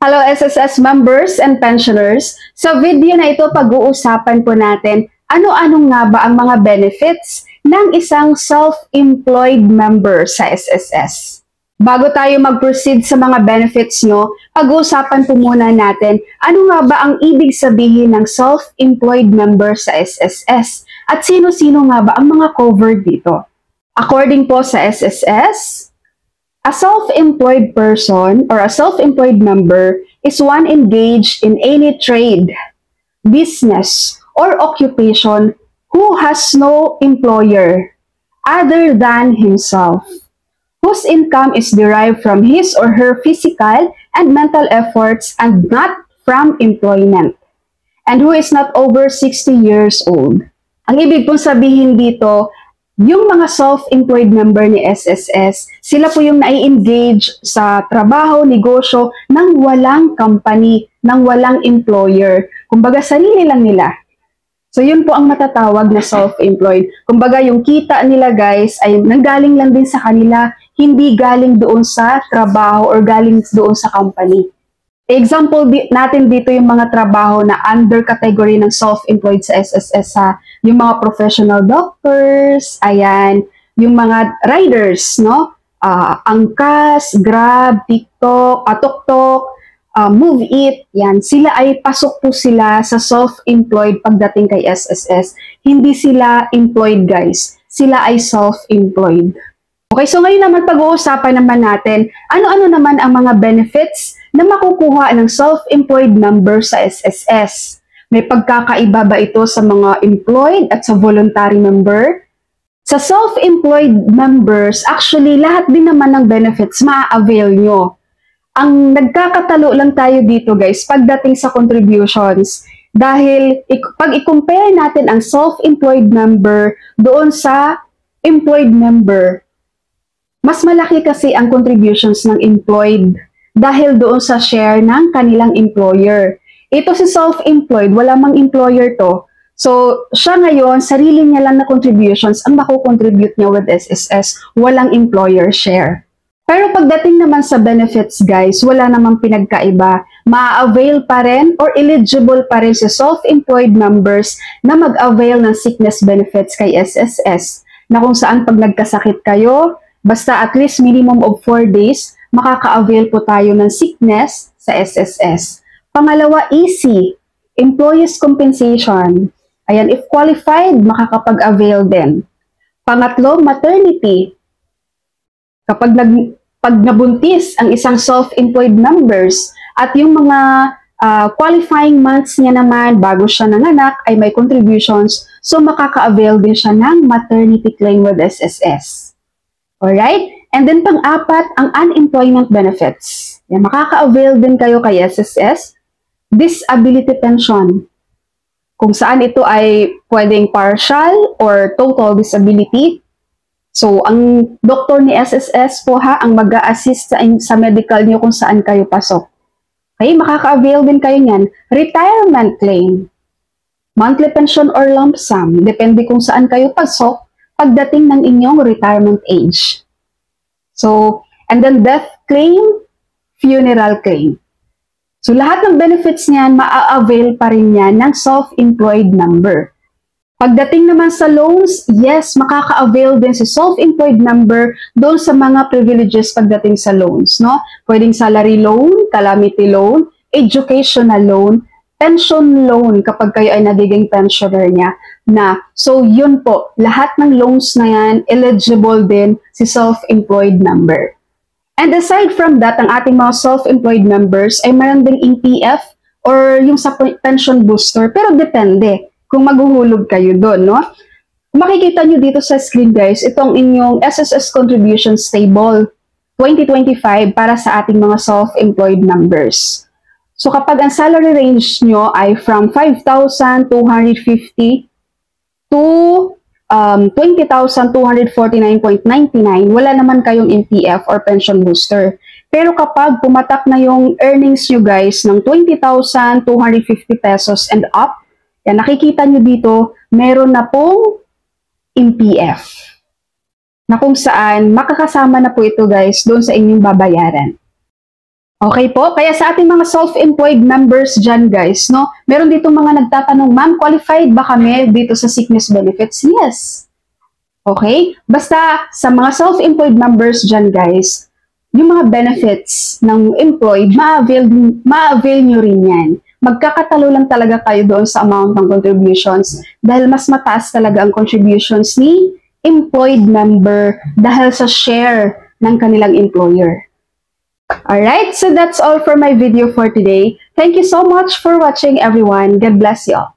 Hello SSS members and pensioners. Sa video na ito, pag-uusapan po natin ano-ano nga ba ang mga benefits ng isang self-employed member sa SSS. Bago tayo mag-proceed sa mga benefits nyo, pag-uusapan po muna natin ano nga ba ang ibig sabihin ng self-employed member sa SSS at sino-sino nga ba ang mga covered dito. According po sa SSS, a self-employed person or a self-employed member is one engaged in any trade, business, or occupation who has no employer other than himself, whose income is derived from his or her physical and mental efforts and not from employment, and who is not over 60 years old. Ang ibig pong sabihin dito, yung mga self-employed member ni SSS, sila po yung nai-engage sa trabaho, negosyo, ng walang company, ng walang employer. Kumbaga, sarili lang nila. So, yun po ang matatawag na self-employed. Kumbaga, yung kita nila guys ay nanggaling lang din sa kanila, hindi galing doon sa trabaho or galing doon sa company. Example natin dito yung mga trabaho na under category ng self-employed sa SSS ha. Yung mga professional doctors, ayan, yung mga riders, no? Angkas, Grab, TikTok, TokTok, Move It, yan. Sila ay pasok po sila sa self-employed pagdating kay SSS. Hindi sila employed guys. Sila ay self-employed. Okay, so ngayon naman pag-uusapan naman natin, ano-ano naman ang mga benefits na makukuha ng self-employed member sa SSS. May pagkakaiba ba ito sa mga employed at sa voluntary member? Sa self-employed members, actually, lahat din naman ng benefits ma-avail nyo. Ang nagkakatalo lang tayo dito guys, pagdating sa contributions, dahil pag i-compare natin ang self-employed member doon sa employed member, mas malaki kasi ang contributions ng employed dahil doon sa share ng kanilang employer. Ito si self-employed, wala mang employer to. So, siya ngayon, sarili niya lang na contributions ang makukontribute niya with SSS, walang employer share. Pero pagdating naman sa benefits guys, wala namang pinagkaiba. Ma-avail pa rin or eligible pa rin si self-employed members na mag-avail ng sickness benefits kay SSS. Na kung saan pag nagkasakit kayo, basta at least minimum of 4 days, makaka-avail po tayo ng sickness sa SSS. Pangalawa, easy, employees compensation. Ayan, if qualified, makakapag-avail din. Pangatlo, maternity. Kapag nabuntis ang isang self-employed members at yung mga qualifying months niya naman bago siya nanganak ay may contributions, so makaka-avail din siya ng maternity claim with SSS. Alright? And then pang-apat, ang unemployment benefits. Yan, makaka-avail din kayo kay SSS. Disability pension. Kung saan ito ay pwedeng partial or total disability. So, ang doktor ni SSS po ha, ang mag-a-assist sa medical niyo kung saan kayo pasok. Okay, makaka-avail din kayo niyan. Retirement claim. Monthly pension or lump sum. Depende kung saan kayo pasok pagdating ng inyong retirement age. So, and then death claim, funeral claim. So, lahat ng benefits niyan, maa-avail pa rin yan ng self-employed member. Pagdating naman sa loans, yes, makaka-avail din si self-employed member doon sa mga privileges pagdating sa loans, no? Pwedeng salary loan, calamity loan, educational loan, pension loan kapag kayo ay nagiging pensioner niya na. So, yun po, lahat ng loans na yan, eligible din si self-employed member. And aside from that, ang ating mga self-employed members ay mayroon ding EPF or yung sa pension booster, pero depende kung maghuhulog kayo doon, no? Kung makikita nyo dito sa screen guys, itong inyong SSS contributions table 2025 para sa ating mga self-employed members. So kapag ang salary range nyo ay from 5,250 to 20,249.99, wala naman kayong NPF or pension booster. Pero kapag pumatak na yung earnings nyo guys ng 20,250 pesos and up, yan, nakikita nyo dito, meron na pong NPF. Na kung saan makakasama na po ito guys doon sa inyong babayaran. Okay po, kaya sa ating mga self-employed members dyan guys, no, meron ditong mga nagtatanong, ma'am, qualified ba kami dito sa sickness benefits? Yes. Okay? Basta sa mga self-employed members dyan guys, yung mga benefits ng employed, ma-avail nyo rin yan. Magkakatalo lang talaga kayo doon sa amount ng contributions dahil mas mataas talaga ang contributions ni employed member dahil sa share ng kanilang employer. Alright, so that's all for my video for today. Thank you so much for watching everyone. God bless you all.